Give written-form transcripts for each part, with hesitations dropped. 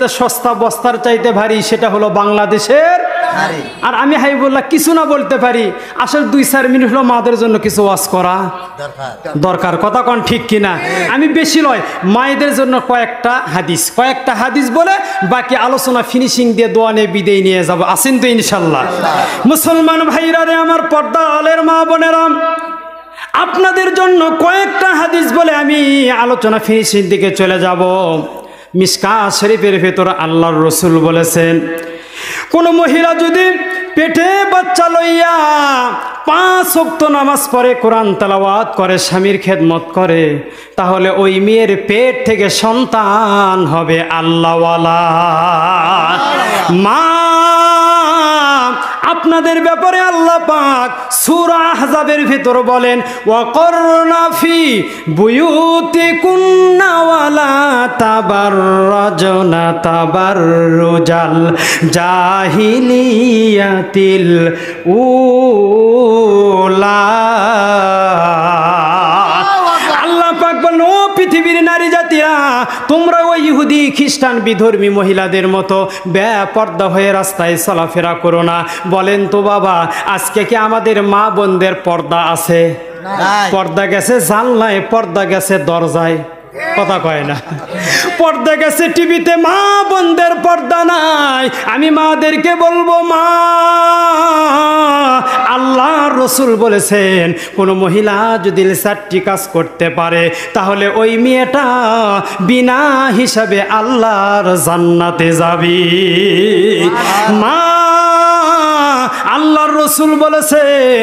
সবচেয়ে সস্তা বস্তার চাইতে ভারী, সেটা হলো বাংলাদেশের। আর আমি হাবিবুল্লাহ কিছু না বলতে পারি, আসলে 2-4 মিনিট হলো মাদের জন্য কিছু ওয়াজ করা দরকার। কথা কোন ঠিক কিনা? আমি বেশি নয়, মায়েদের জন্য কয়েকটা হাদিস বলে বাকি আলোচনা ফিনিশিং দিয়ে দোয়া নিয়ে বিদায় নিয়ে যাব। আসেন তো ইনশাল্লাহ। মুসলমান ভাইরা রে আমার, পর্দা আলের মা বোনেরা, আপনাদের জন্য কয়েকটা হাদিস বলে আমি আলোচনা ফিনিশিং দিকে চলে যাব। মিশকাত শরীফের ভেতর আল্লাহর রাসূল বলেছেন, কোন মহিলা যদি পেটে বাচ্চা লইয়া 5 ওয়াক্ত নামাজ পড়ে, কোরআন তেলাওয়াত করে, স্বামীর খেদমত করে, তাহলে ওই মেয়ের পেট থেকে সন্তান হবে আল্লাহওয়ালা। মা, আপনাদের ব্যাপারে আল্লাহ পাক সূরা আহজাবের ভিতর বলেন, ওয়াকরনা ফি বুয়ুতিকুন্না ওয়ালা তাবাররাজনা তাবাররুজাল জাহিলিয়াতিল উলা। আল্লাহ পাক বলেন, ও পৃথিবীর নারী জাতিরা, তোমরা ওই ইহুদি খ্রিস্টান বিধর্মী মহিলাদের মতো বেপর্দা হয়ে রাস্তায় চলাফেরা করো না। বলেন তো বাবা, আজকে কি আমাদের মা বোনদের পর্দা আছে? পর্দা গেছে জানলায়, পর্দা গেছে দরজায়, কথা কয় না। পর্দা গেছে টিভিতে, মা বোনদের পর্দা নাই। আমি মাদেরকে বলবো, মা, আল্লাহর রাসূল বলেছেন, কোন মহিলা যদি 4টি কাজ করতে পারে, তাহলে ওই মেয়েটা বিনা হিসাবে আল্লাহর জান্নাতে যাবে। মা, আল্লাহর রাসূল বলেছেন,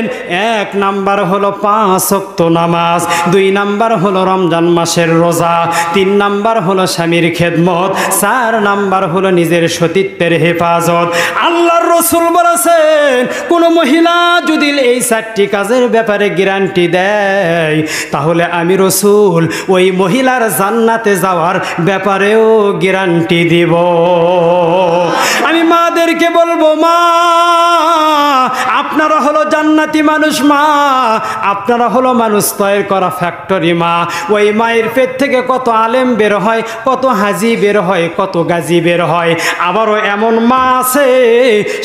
1 নাম্বার হলো 5 ওয়াক্ত নামাজ, 2 নাম্বার হলো রমজান মাসের রোজা, 3 নাম্বার হলো স্বামীর খেদমত, 4 নাম্বার হলো নিজের সতীত্বের হেফাজত। আল্লাহর রাসূল বলেছেন, কোন মহিলা যদি এই 4টি কাজের ব্যাপারে গ্যারান্টি দেয়, তাহলে আমি রাসূল ওই মহিলার জান্নাতে যাওয়ার ব্যাপারেও গ্যারান্টি দিব। আমি মাদেরকে বলবো, মা, আপনারা হলো জান্নাতি মানুষ। মা, আপনারা হলো মানুষ তৈরি করা ফ্যাক্টরি। মা, ওই মায়ের পেট থেকে কত আলেম বের হয়, কত হাজি বের হয়, কত গাজী বের হয়। আবারও এমন মা আছে,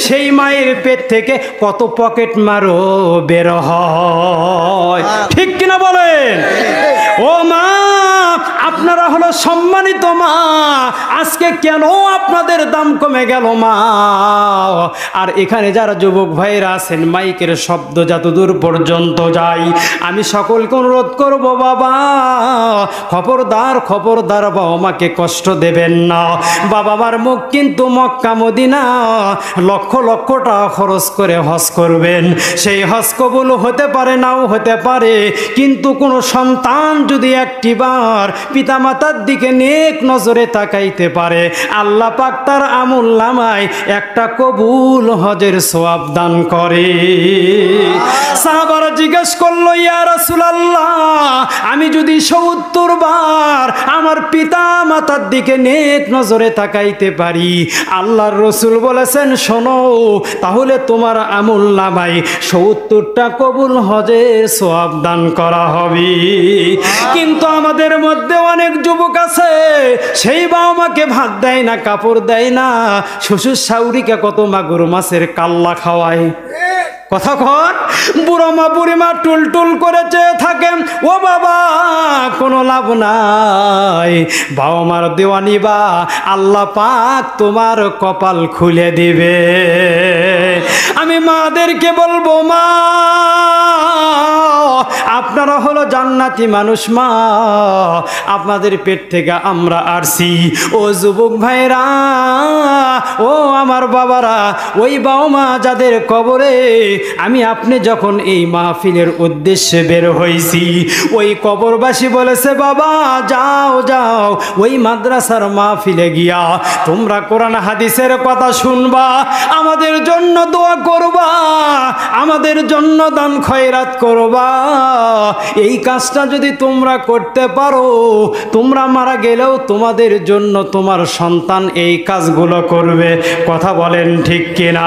সেই মায়ের পেট থেকে কত পকেট মারও বের হয়। ঠিক কিনা বলেন? ও মা, আপনারা হলো সম্মানিত মা। আজকে কেন আপনাদের দাম কমে গেল মা? আর এখানে যারা যুবক ভাইরা আছেন, মাইকের শব্দ যতদূর পর্যন্ত যায়, আমি সকলকে অনুরোধ করব, বাবা খবরদার বাবা মাকে কষ্ট দেবেন না। বাবা মার মুখ কিন্তু মক্কা মদিনা লক্ষ লক্ষ টাকা খরচ করে হজ করবেন। সেই হজ কবুল হতে পারে, নাও হতে পারে, কিন্তু কোনো সন্তান যদি একটিবার পিতামাতার দিকে নেক নজরে তাকাইতে পারে, আল্লাহ পাক তার আমল নামায় একটা কবুল হজের সওয়াব দান করে। সাহাবারা জিজ্ঞেস করলো, ইয়া রাসূলুল্লাহ, আমি যদি ৭০ বার আমার পিতা মাতার দিকে নেক নজরে তাকাইতে পারি, আল্লাহর রাসূল বলেছেন, শোনো, তাহলে তোমার আমল নামায় ৭০টা কবুল হজের সওয়াব দান করা হবে। কিন্তু আমাদের মধ্যে অনেক যুবক আছে, সেই বাবা মাকে ভাত দেয় না, কাপড় দেয় না, শ্বশুর শাশুড়িকে কত মাগুর মাছের কাল্লা খাওয়ায়। কথা কন, বুড়ো মা বুড়ি মা টুল টুল করে চেয়ে থাকে, ও বাবা কোনো লাভ নাই, বাবা মার দেওয়ানি বা আল্লাহ পাক তোমার কপাল খুলে দিবে। আমি মাদেরকে বলবো, মা, আপনারা হলো জান্নাতি মানুষ। মা, আপনাদের পেট থেকে আমরা আসছি। ও যুবক ভাইরা, ও আমার বাবারা, ওই বাবা মা যাদের কবরে আমি আপনি যখন এই মাহফিলের উদ্দেশ্যে বের হয়েছি, ওই কবরবাসী বলেছে, বাবা যাও যাও ওই মাদ্রাসার মাহফিলে গিয়া তোমরা কোরআন হাদিসের কথা শুনবা, আমাদের জন্য দোয়া করবা, আমাদের জন্য দান খয়রাত করবা। এই কাজটা যদি তোমরা করতে পারো, তোমরা মারা গেলেও তোমাদের জন্য তোমার সন্তান এই কাজগুলো করবে। কথা বলেন ঠিক কিনা?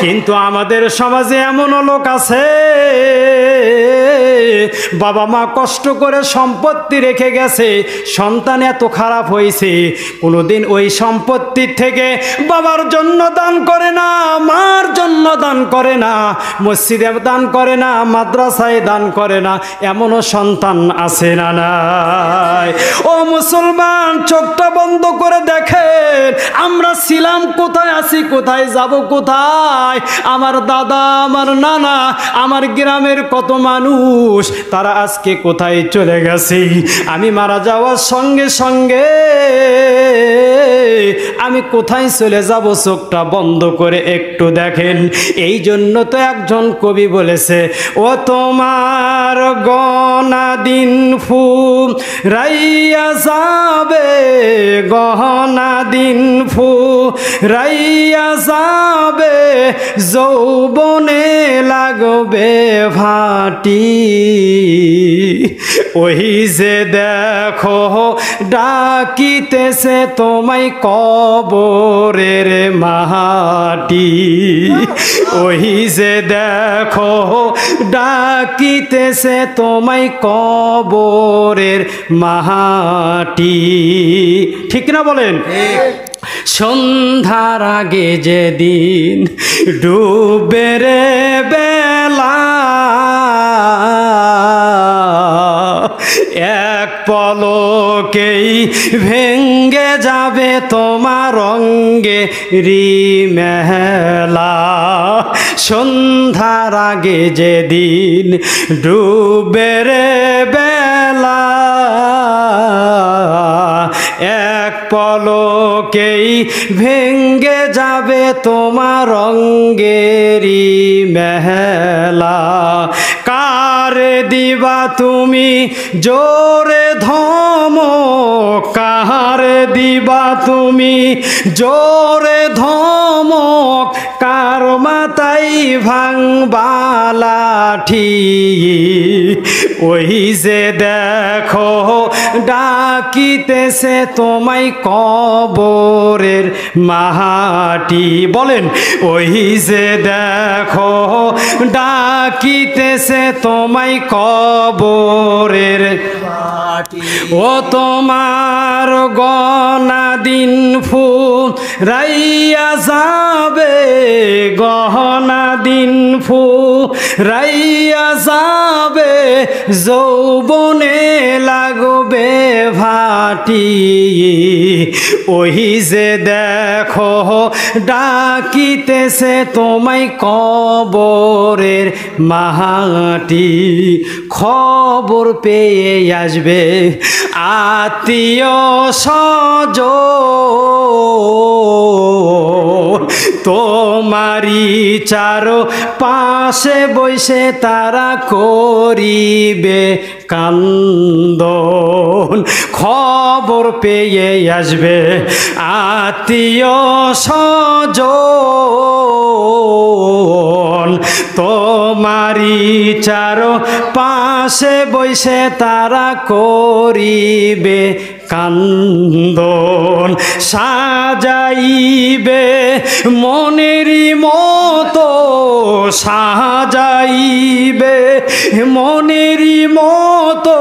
কিন্তু আমাদের সমাজে এমন লোক আছে, বাবা মা কষ্ট করে সম্পত্তি রেখে গেছে, সন্তান এত খারাপ হয়েছে, কোনোদিন ওই সম্পত্তির থেকে বাবার জন্য দান করে না, মার জন্য দান করে না, মসজিদে দান করে না, মাদ্রাসায় দান করে না, এমনও সন্তান আছে না নাই? ও মুসলমান, চোখটা বন্ধ করে দেখেন আমরা ছিলাম কোথায়, আছি কোথায়, যাব কোথায়। আমার দাদা, আমার নানা, আমার গ্রামের কত মানুষ, তারা আজকে কোথায় চলে গেছে। আমি মারা যাওয়ার সঙ্গে সঙ্গে আমি কোথায় চলে যাব, চোখটা বন্ধ করে একটু দেখেন। এই জন্য তো একজন কবি বলেছে, ও তোমার গনা দিন ফুরাইয়া যাবে, গহনা দিন ফুরাইয়া যাবে, যৌবনে লাগবে ভাটি। ওই যে দেখো ডাকিতেছে তোমায় কবরের মাটি, ওই যে দেখো ডাকিতেছে তোমায় কবরের মাটি। ঠিক না বলেন? সন্ধ্যার আগে যেদিন ডুবে রে বেলা, এক পলকেই ভেঙ্গে যাবে তোমার অঙ্গে মেলা। সন্ধ্যার আগে যেদিন ডুবে রে বেলা, এক পলকেই ভেঙ্গে যাবে তোমার অঙ্গেরি মেলা। কারে দিবা তুমি জোরে ধমক, কারে দিবা তুমি জোরে ধমক, কার মাথায় ভাঙবা লাঠি। ওই যে দেখো ডাকিতেছে তোমায় কবরের মাটি। বলেন, ওই যে দেখো ডাকিতেছে তোমায় কবরের মাটি। ও তোমার গনা দিন ফুরাইয়া যাবে, গহনা দিন ফুরাইয়া যাবে, যৌবনে লাগবে ভাটি। ওই যে দেখো ডাকিতেছে তোমায় কবরের মাটি। খবর পেয়ে আসবে আত্মীয় স্বজন, তোমারি চারো পাশে বসে তারা করিবে কান্দন। খবর পেয়ে আসবে আত্মীয় স্বজন, তোমারি চারো পাশে বসে তারা করিবে কান্দন। সাজাইবে মনেরই মতো, সাজাইবে মনেরই মতো,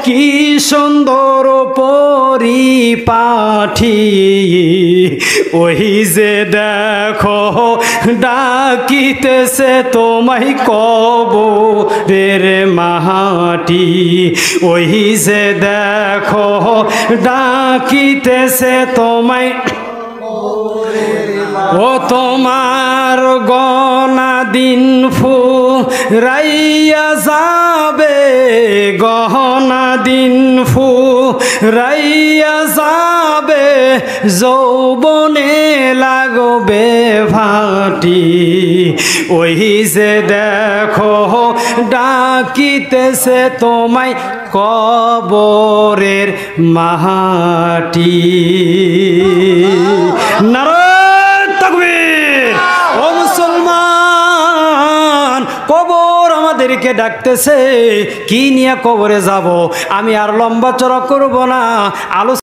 কি সুন্দর পরিপাঠি। ওই যে দেখো ডাকিতেছে তোমায় কবরের মাটি। ওই যে দেখো ডাকিতেছে তোমায়, ও তোমার গনা দিন ফুরাইয়া যাবে, গহনা দিন ফুরাইয়া যাবে, যৌবনে লাগবে ভাটি। ওই যে দেখো ডাকিতেছে তোমায় কবরের মাটি। নারায়ে তাকবীর। ও মুসলমান, কবর আমাদেরকে ডাকতেছে। কি নিয়ে কবরে যাব? আমি আর লম্বা চড়া করব না, আলোচনা